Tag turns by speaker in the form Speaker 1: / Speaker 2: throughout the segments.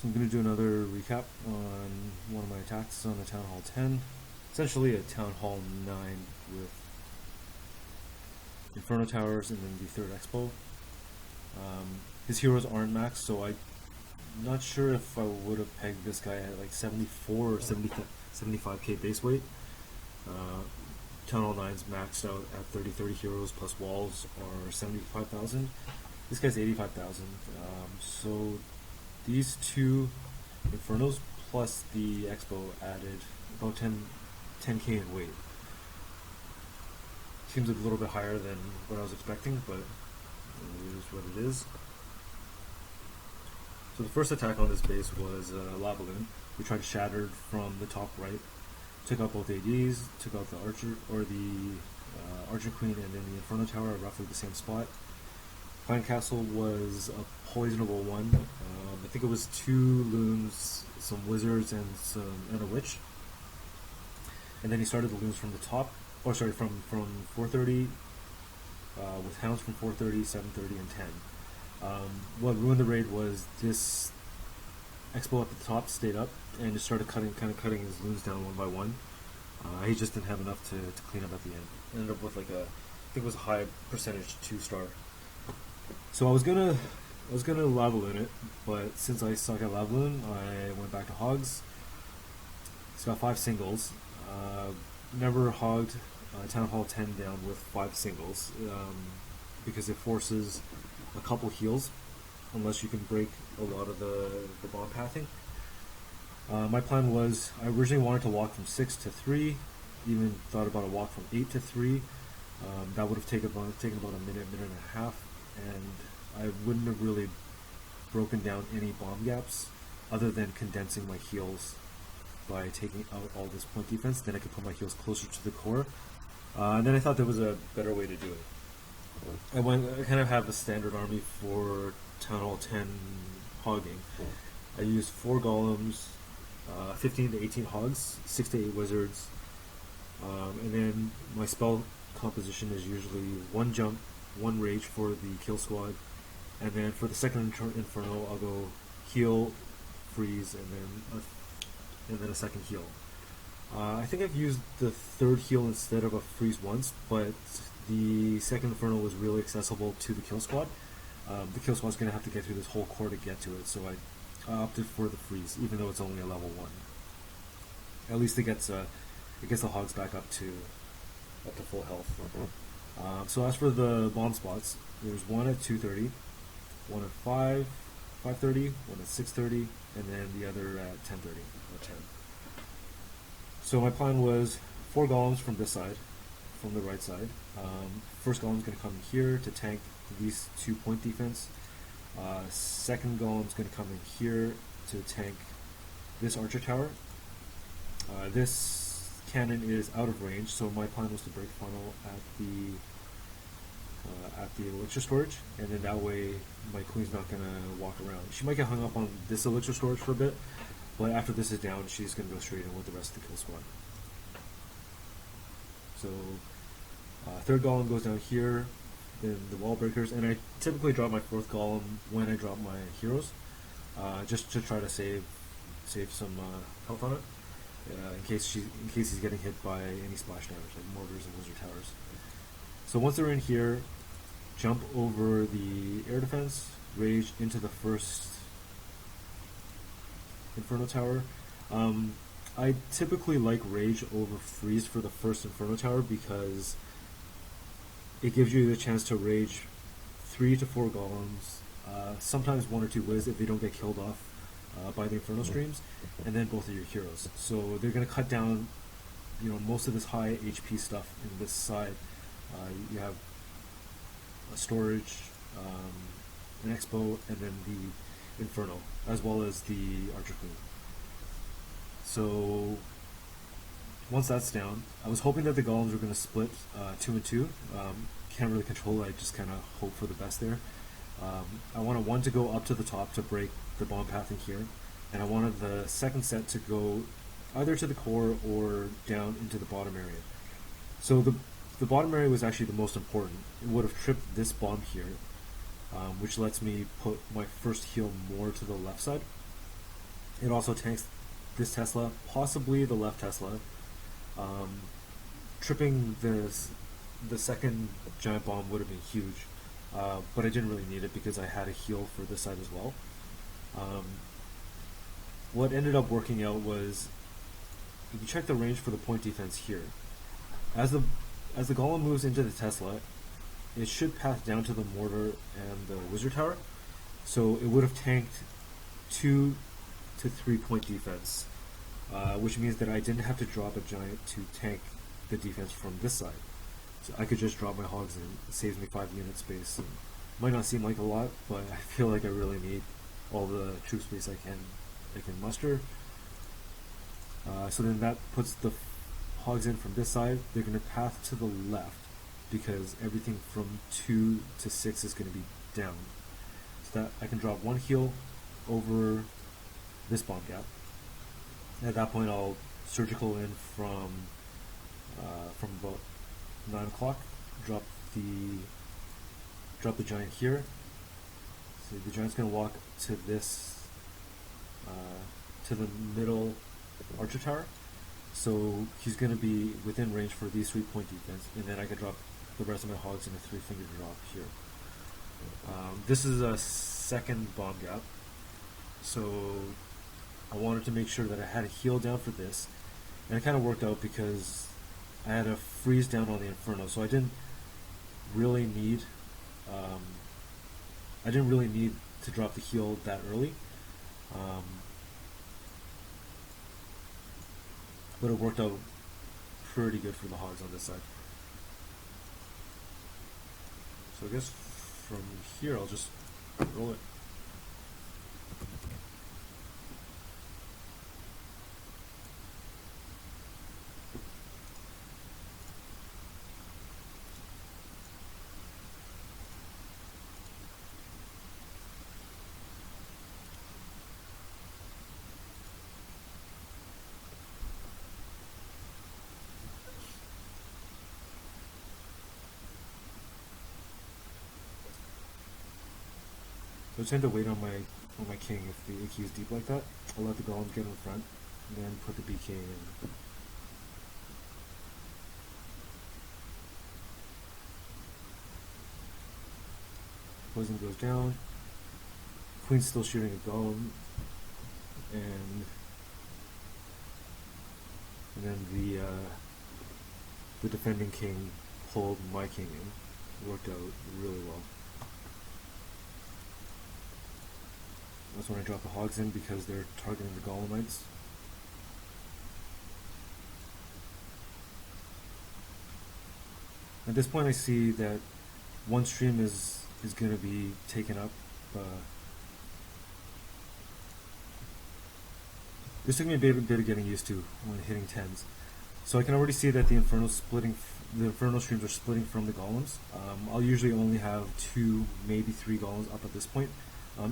Speaker 1: So I'm going to do another recap on one of my attacks on the Town Hall 10. Essentially a Town Hall 9 with Inferno Towers and then the third Expo. His heroes aren't maxed, so I'm not sure if I would have pegged this guy at like 74 or 75k base weight. Town Hall 9's maxed out at 30 heroes plus walls are 75,000. This guy's 85,000. So these two Infernos plus the Expo added about 10k in weight. Seems a little bit higher than what I was expecting, but it is what it is. So the first attack on this base was Lava Balloon. We tried to shatter from the top right, took out both ADs, took out the Archer or the Archer Queen, and then the Inferno Tower at roughly the same spot. Clan Castle was a poisonable one. I think it was 2 loons, some wizards, and a witch. And then he started the loons from the top, or sorry, from 430, with hounds from 430, 730, and 10. What ruined the raid was this Expo at the top stayed up and just started kind of cutting his loons down one by one. He just didn't have enough to clean up at the end. Ended up with like I think it was a high percentage 2-star. So I was gonna Lava Balloon it, but since I suck at Lava Balloon, I went back to hogs. He's got 5 singles. Never hogged Town Hall 10 down with 5 singles because it forces a couple heals unless you can break a lot of the bomb pathing. My plan was I originally wanted to walk from 6 to 3, even thought about a walk from 8 to 3. That would have taken about a minute and a half, and I wouldn't have really broken down any bomb gaps other than condensing my heals by taking out all this point defense. Then I could put my heals closer to the core. And then I thought there was a better way to do it. I kind of have a standard army for Town Hall 10 hogging. I used 4 golems, 15 to 18 hogs, 6 to 8 wizards, and then my spell composition is usually 1 jump, 1 rage for the kill squad, and then for the second Inferno I'll go heal, freeze, and then a second heal. I think I've used the third heal instead of a freeze once, but the second Inferno was really accessible to the kill squad. The kill squad's going to have to get through this whole core to get to it, so I opted for the freeze, even though it's only a level 1. At least it gets the hogs back up to full health. So as for the bomb spots, there's one at 230, one at 530, one at 630, and then the other at 1030 or 10. So my plan was 4 golems from this side, from the right side. First golem's going to come here to tank these 2 point defense. Second golem's going to come in here to tank this archer tower. This cannon is out of range, so my plan was to break funnel at the elixir storage, and then that way my queen's not going to walk around. She might get hung up on this elixir storage for a bit, but after this is down, she's going to go straight in with the rest of the kill squad. So third golem goes down here, then the wall breakers, and I typically drop my 4th golem when I drop my heroes, just to try to save some health on it, in case he's getting hit by any splash damage like mortars and wizard towers. So once they're in here, jump over the air defense, rage into the first Inferno Tower. I typically like rage over freeze for the first Inferno Tower because it gives you the chance to rage 3 to 4 golems, sometimes 1 or 2 wiz if they don't get killed off by the Inferno streams, and then both of your heroes. So they're going to cut down, most of this high HP stuff in this side. You have a storage, an Expo, and then the Inferno, as well as the Archer Queen. So once that's down, I was hoping that the golems were going to split 2 and 2. Can't really control it, I just kind of hope for the best there. I wanted one to go up to the top to break the bomb pathing here, and I wanted the second set to go either to the core or down into the bottom area. So the bottom area was actually the most important. It would have tripped this bomb here, which lets me put my first heal more to the left side. It also tanks this Tesla, possibly the left Tesla. Tripping the second giant bomb would have been huge, but I didn't really need it because I had a heal for this side as well. What ended up working out was, if you check the range for the point defense here, as the golem moves into the Tesla, it should path down to the mortar and the wizard tower, so it would have tanked 2 to 3 point defense, which means that I didn't have to drop a giant to tank the defense from this side. So I could just drop my hogs in. It saves me 5 unit space. And might not seem like a lot, but I feel like I really need all the troop space I can muster. So then that puts the hogs in from this side. They're going to path to the left because everything from 2 to 6 is going to be down. So that I can drop 1 heal over this bomb gap. At that point, I'll surgical in from about 9 o'clock. Drop the giant here. So the giant's going to walk to this to the middle archer tower. So he's going to be within range for these 3 point defense, and then I can drop the rest of my hogs in a 3-finger drop here. This is a second bomb gap, so I wanted to make sure that I had a heal down for this, and it kind of worked out because I had a freeze down on the inferno, so I didn't really need to drop the heal that early. But it worked out pretty good for the hogs on this side. So I guess from here I'll just roll it. So I tend to wait on my king if the AQ is deep like that. I'll let the golems get in front, and then put the BK in. Poison goes down. Queen's still shooting a golem, and then the defending king pulled my king in. It worked out really well. That's when I drop the hogs in because they're targeting the golemites. At this point I see that one stream is going to be taken up. This took me a bit of getting used to when hitting 10s. So I can already see that the inferno streams are splitting from the golems. I'll usually only have 2, maybe 3 golems up at this point.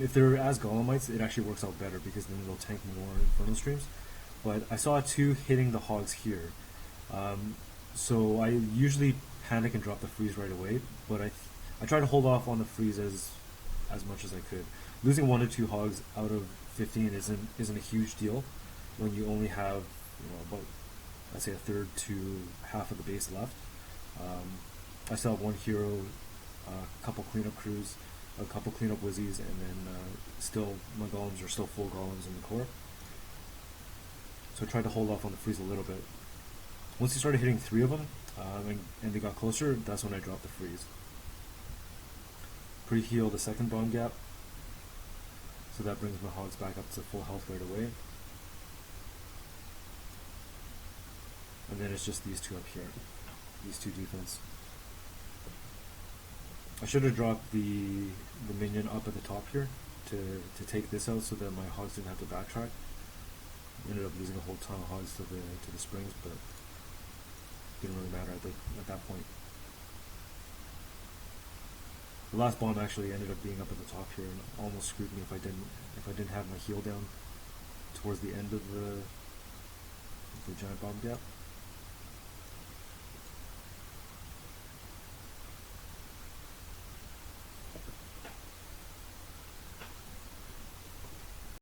Speaker 1: If they're as golemites, it actually works out better because then they'll tank more inferno streams. But I saw 2 hitting the hogs here. So I usually panic and drop the freeze right away, but I try to hold off on the freeze as much as I could. Losing 1 to 2 hogs out of 15 isn't a huge deal when you only have about, I'd say, a third to half of the base left. I still have 1 hero, a couple cleanup crews, a couple cleanup wizzies, and then still my golems are still full golems in the core. So I tried to hold off on the freeze a little bit. Once he started hitting 3 of them, and they got closer, that's when I dropped the freeze. Pre-heal the second bomb gap, so that brings my hogs back up to full health right away. And then it's just these 2 up here, these 2 defense. I should have dropped the minion up at the top here to take this out so that my hogs didn't have to backtrack. Ended up losing a whole ton of hogs to the springs, but didn't really matter at that point. The last bomb actually ended up being up at the top here and almost screwed me if I didn't have my heal down towards the end of the giant bomb gap.